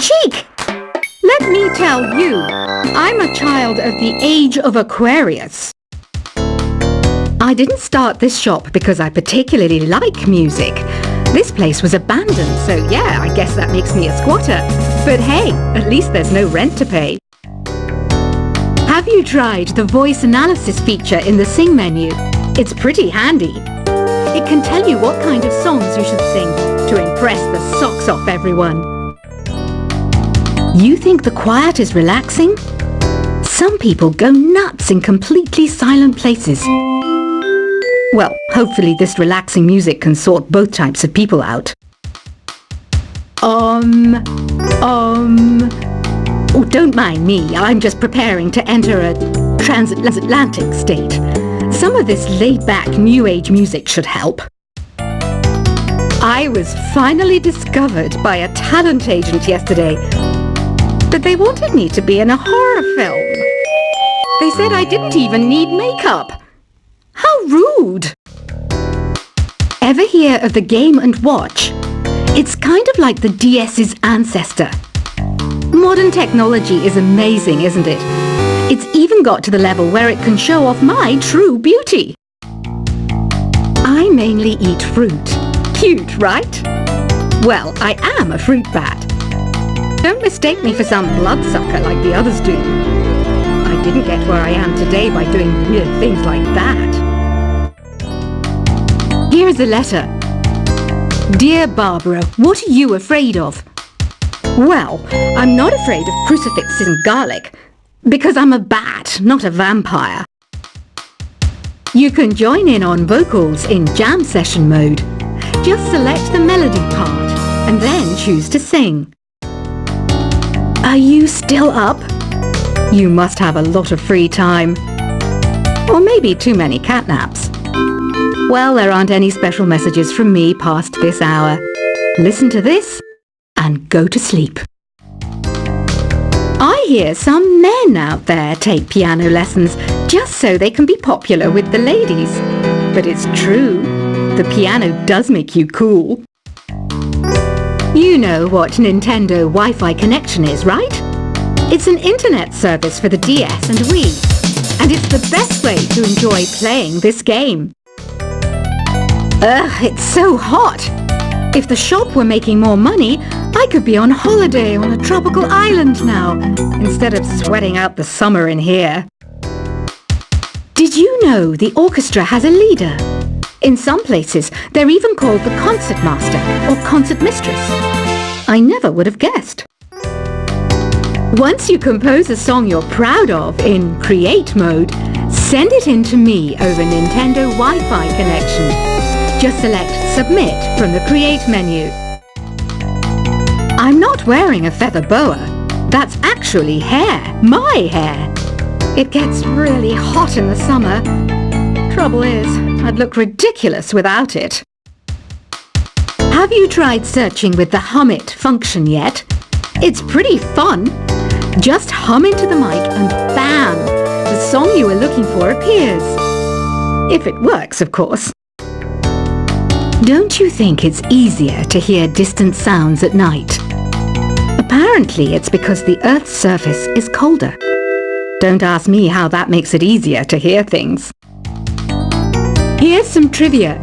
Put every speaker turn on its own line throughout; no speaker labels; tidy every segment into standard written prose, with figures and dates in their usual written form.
cheek! Let me tell you, I'm a child of the age of Aquarius. I didn't start this shop because I particularly like music. This place was abandoned, so yeah, I guess that makes me a squatter. But hey, at least there's no rent to pay. Have you tried the voice analysis feature in the Sing menu? It's pretty handy. It can tell you what kind of songs you should sing to impress the socks off everyone. You think the quiet is relaxing? Some people go nuts in completely silent places. Well, hopefully this relaxing music can sort both types of people out. Oh, don't mind me. I'm just preparing to enter a transatlantic state. Some of this laid-back New Age music should help. I was finally discovered by a talent agent yesterday, but they wanted me to be in a horror film. They said I didn't even need makeup. How rude! Ever hear of the Game & Watch? It's kind of like the DS's ancestor. Modern technology is amazing, isn't it? It's even got to the level where it can show off my true beauty. I mainly eat fruit. Cute, right? Well, I am a fruit bat. Don't mistake me for some bloodsucker like the others do. I didn't get where I am today by doing weird things like that. Here's a letter. Dear Barbara, what are you afraid of? Well, I'm not afraid of crucifixes and garlic, because I'm a bat, not a vampire. You can join in on vocals in jam session mode. Just select the melody part, and then choose to sing. Are you still up? You must have a lot of free time. Or maybe too many catnaps. Well, there aren't any special messages from me past this hour. Listen to this and go to sleep. I hear some men out there take piano lessons just so they can be popular with the ladies. But it's true, the piano does make you cool. You know what Nintendo Wi-Fi connection is, right? It's an internet service for the DS and Wii, and it's the best way to enjoy playing this game. Ugh, it's so hot! If the shop were making more money, I could be on holiday on a tropical island now, instead of sweating out the summer in here. Did you know the orchestra has a leader? In some places, they're even called the concert master or concert mistress. I never would have guessed. Once you compose a song you're proud of in Create mode, send it in to me over Nintendo Wi-Fi connection. Just select Submit from the Create menu. I'm not wearing a feather boa. That's actually hair, my hair. It gets really hot in the summer. Trouble is, I'd look ridiculous without it. Have you tried searching with the Hum It function yet? It's pretty fun. Just hum into the mic and bam! The song you were looking for appears. If it works, of course. Don't you think it's easier to hear distant sounds at night? Apparently it's because the Earth's surface is colder. Don't ask me how that makes it easier to hear things. Here's some trivia.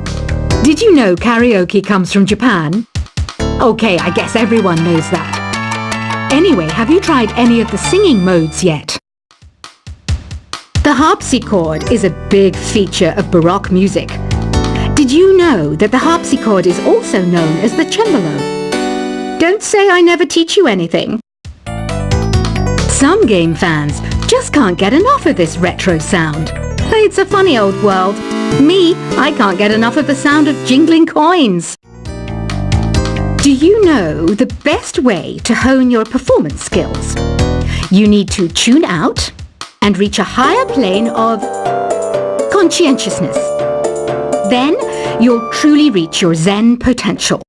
Did you know karaoke comes from Japan? Okay, I guess everyone knows that. Anyway, have you tried any of the singing modes yet? The harpsichord is a big feature of Baroque music. Did you know that the harpsichord is also known as the cembalo? Don't say I never teach you anything. Some game fans just can't get enough of this retro sound. It's a funny old world. Me, I can't get enough of the sound of jingling coins. Do you know the best way to hone your performance skills? You need to tune out and reach a higher plane of conscientiousness. Then you'll truly reach your Zen potential.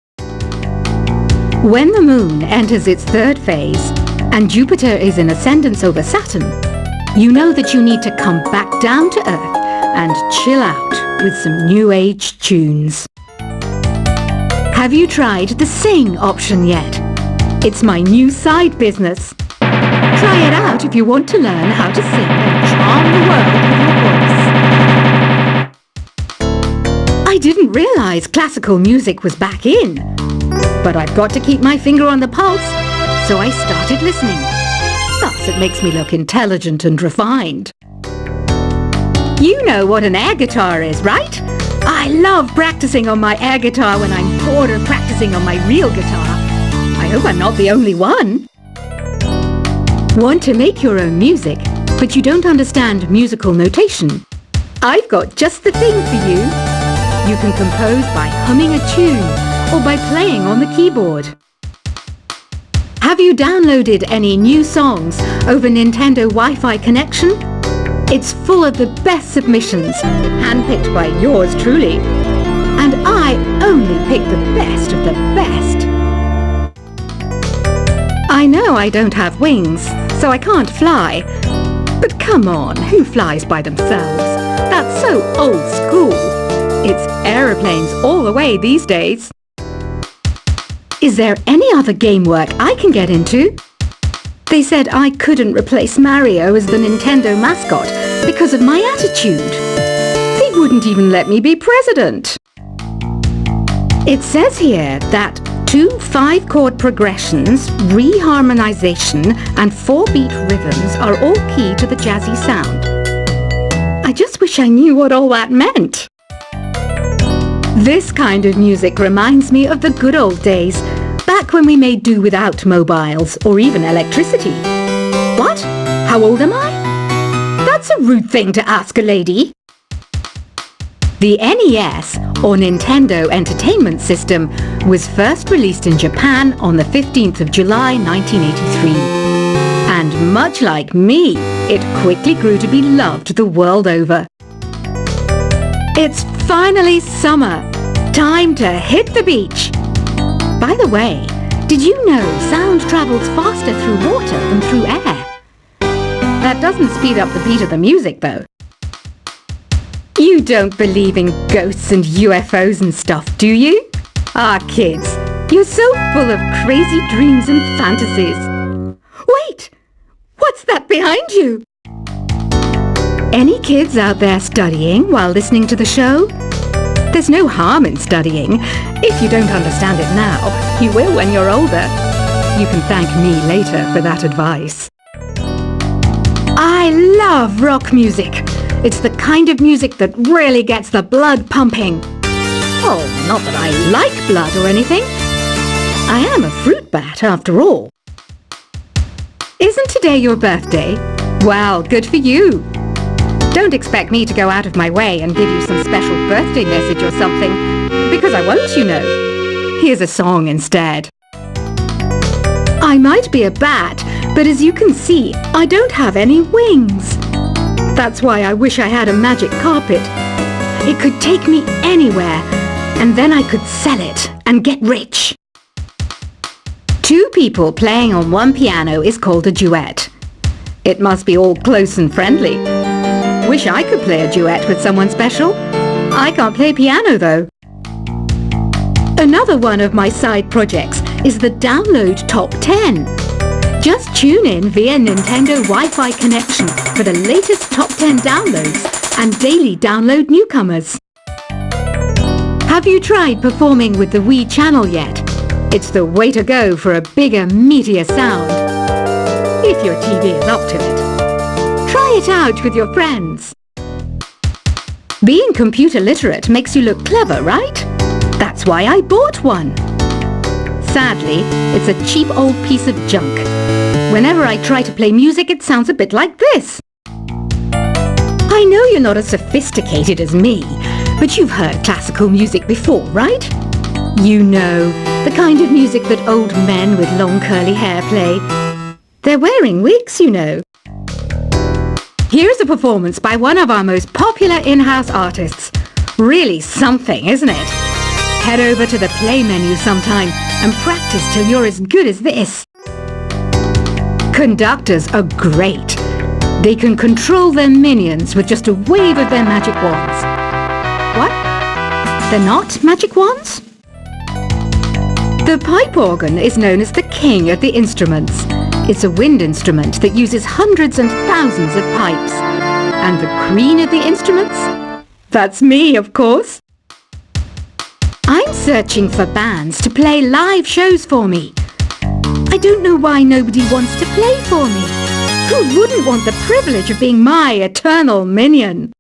When the moon enters its third phase and Jupiter is in ascendance over Saturn, you know that you need to come back down to Earth and chill out with some New Age tunes. Have you tried the Sing option yet? It's my new side business. Try it out if you want to learn how to sing and charm the world with your voice. I didn't realize classical music was back in. But I've got to keep my finger on the pulse, so I started listening. Thus, it makes me look intelligent and refined. You know what an air guitar is, right? I love practicing on my air guitar when I'm bored of practicing on my real guitar. I hope I'm not the only one. Want to make your own music, but you don't understand musical notation? I've got just the thing for you. You can compose by humming a tune or by playing on the keyboard. Have you downloaded any new songs over Nintendo Wi-Fi connection? It's full of the best submissions, handpicked by yours truly. And I only pick the best of the best. I know I don't have wings, so I can't fly. But come on, who flies by themselves? That's so old school. It's aeroplanes all the way these days. Is there any other game work I can get into? They said I couldn't replace Mario as the Nintendo mascot because of my attitude. They wouldn't even let me be president. It says here that 2 5-chord progressions, reharmonization, and 4-beat rhythms are all key to the jazzy sound. I just wish I knew what all that meant. This kind of music reminds me of the good old days, back when we made do without mobiles or even electricity. What? How old am I? That's a rude thing to ask a lady. The NES, or Nintendo Entertainment System, was first released in Japan on the 15th of July 1983. And much like me, it quickly grew to be loved the world over. It's finally summer. Time to hit the beach. By the way, did you know sound travels faster through water than through air? That doesn't speed up the beat of the music, though. You don't believe in ghosts and UFOs and stuff, do you? Ah, kids, you're so full of crazy dreams and fantasies. Wait! What's that behind you? Any kids out there studying while listening to the show? There's no harm in studying. If you don't understand it now, you will when you're older. You can thank me later for that advice. I love rock music. It's the kind of music that really gets the blood pumping. Oh, not that I like blood or anything. I am a fruit bat after all. Isn't today your birthday? Well, good for you. Don't expect me to go out of my way and give you some special birthday message or something, because I won't, you know. Here's a song instead. I might be a bat, but as you can see, I don't have any wings. That's why I wish I had a magic carpet. It could take me anywhere, and then I could sell it and get rich. 2 people playing on one piano is called a duet. It must be all close and friendly. Wish I could play a duet with someone special. I can't play piano though. Another one of my side projects is the Download Top 10. Just tune in via Nintendo Wi-Fi connection for the latest top 10 downloads and daily download newcomers. Have you tried performing with the Wii channel yet? It's the way to go for a bigger, meatier sound. If your TV is up to it. Try it out with your friends. Being computer literate makes you look clever, right? That's why I bought one. Sadly, it's a cheap old piece of junk. Whenever I try to play music, it sounds a bit like this. I know you're not as sophisticated as me, but you've heard classical music before, right? You know, the kind of music that old men with long curly hair play. They're wearing wigs, you know. Here's a performance by one of our most popular in-house artists. Really something, isn't it? Head over to the play menu sometime and practice till you're as good as this. Conductors are great. They can control their minions with just a wave of their magic wands. What? They're not magic wands? The pipe organ is known as the king of the instruments. It's a wind instrument that uses hundreds and thousands of pipes. And the queen of the instruments? That's me, of course. I'm searching for bands to play live shows for me. I don't know why nobody wants to play for me. Who wouldn't want the privilege of being my eternal minion?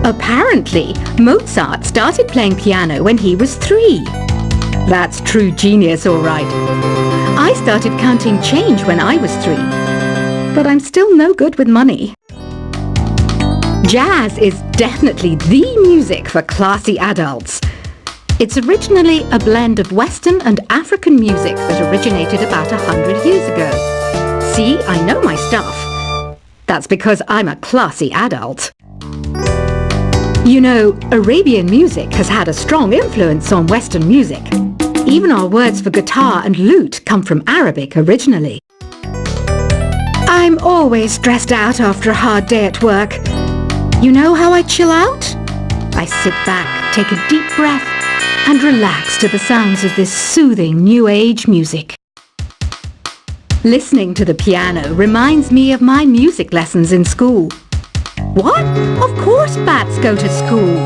Apparently, Mozart started playing piano when he was 3. That's true genius, all right. I started counting change when I was 3. But I'm still no good with money. Jazz is definitely the music for classy adults. It's originally a blend of Western and African music that originated about 100 years ago. See, I know my stuff. That's because I'm a classy adult. You know, Arabian music has had a strong influence on Western music. Even our words for guitar and lute come from Arabic originally. I'm always stressed out after a hard day at work. You know how I chill out? I sit back, take a deep breath, and relax to the sounds of this soothing New Age music. Listening to the piano reminds me of my music lessons in school. What? Of course bats go to school.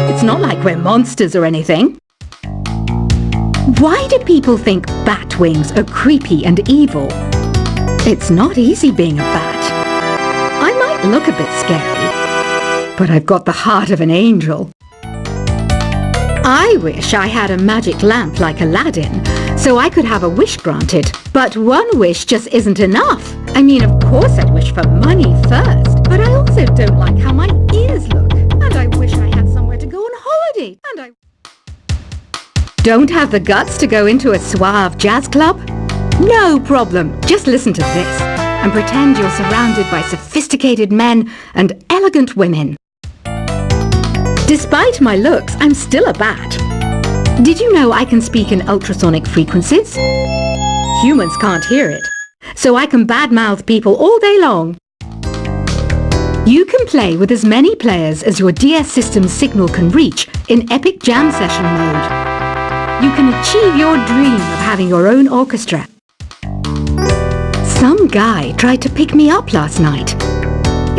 It's not like we're monsters or anything. Why do people think bat wings are creepy and evil? It's not easy being a bat. I might look a bit scary, but I've got the heart of an angel. I wish I had a magic lamp like Aladdin, so I could have a wish granted. But one wish just isn't enough. I mean, of course I'd wish for money first, but I also don't like how my ears look. And I wish I had somewhere to go on holiday. And I don't have the guts to go into a suave jazz club? No problem. Just listen to this and pretend you're surrounded by sophisticated men and elegant women. Despite my looks, I'm still a bat. Did you know I can speak in ultrasonic frequencies? Humans can't hear it, so I can badmouth people all day long. You can play with as many players as your DS system's signal can reach in epic jam session mode. You can achieve your dream of having your own orchestra. Some guy tried to pick me up last night.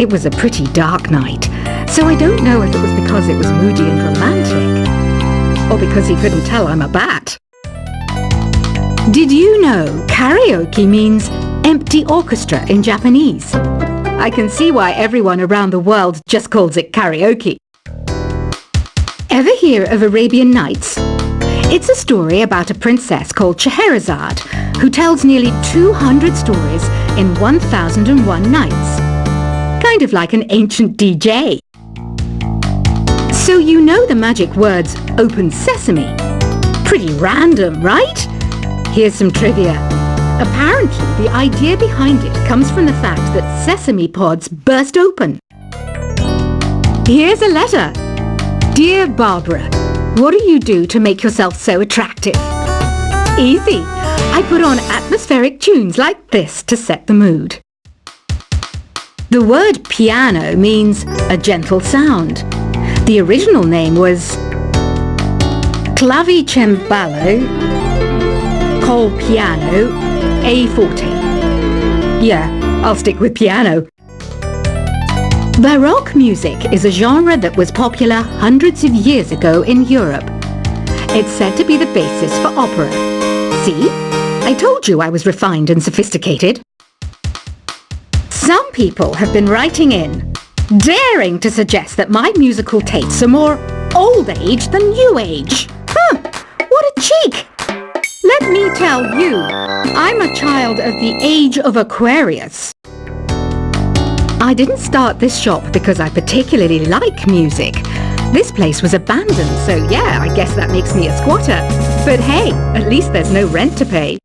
It was a pretty dark night, so I don't know if it was because it was moody and romantic, or because he couldn't tell I'm a bat. Did you know karaoke means empty orchestra in Japanese? I can see why everyone around the world just calls it karaoke. Ever hear of Arabian Nights? It's a story about a princess called Scheherazade who tells nearly 200 stories in 1001 nights. Kind of like an ancient DJ. So you know the magic words "open sesame." Pretty random, right? Here's some trivia. Apparently, the idea behind it comes from the fact that sesame pods burst open. Here's a letter. Dear Barbara, what do you do to make yourself so attractive? Easy. I put on atmospheric tunes like this to set the mood. The word piano means a gentle sound. The original name was clavicembalo col piano a forte. Yeah, I'll stick with piano. Baroque music is a genre that was popular hundreds of years ago in Europe. It's said to be the basis for opera. See? I told you I was refined and sophisticated. Some people have been writing in, daring to suggest that my musical tastes are more old age than new age. What a cheek! Let me tell you, I'm a child of the age of Aquarius. I didn't start this shop because I particularly like music. This place was abandoned, so yeah, I guess that makes me a squatter. But hey, at least there's no rent to pay.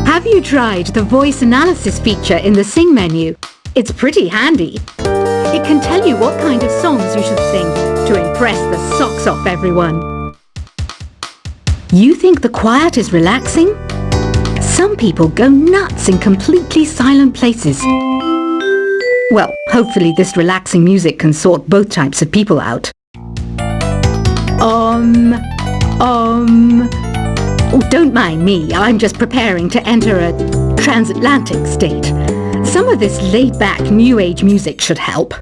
Have you tried the voice analysis feature in the Sing menu? It's pretty handy. It can tell you what kind of songs you should sing to impress the socks off everyone. You think the quiet is relaxing? Some people go nuts in completely silent places. Well, hopefully this relaxing music can sort both types of people out. Oh, don't mind me. I'm just preparing to enter a transatlantic state. Some of this laid-back New Age music should help.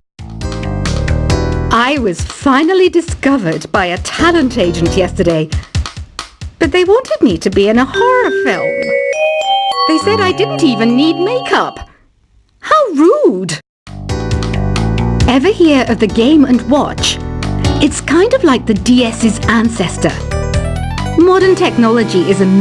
I was finally discovered by a talent agent yesterday, but they wanted me to be in a horror film. They said I didn't even need makeup. How rude! Ever hear of the Game & Watch? It's kind of like the DS's ancestor. Modern technology is amazing.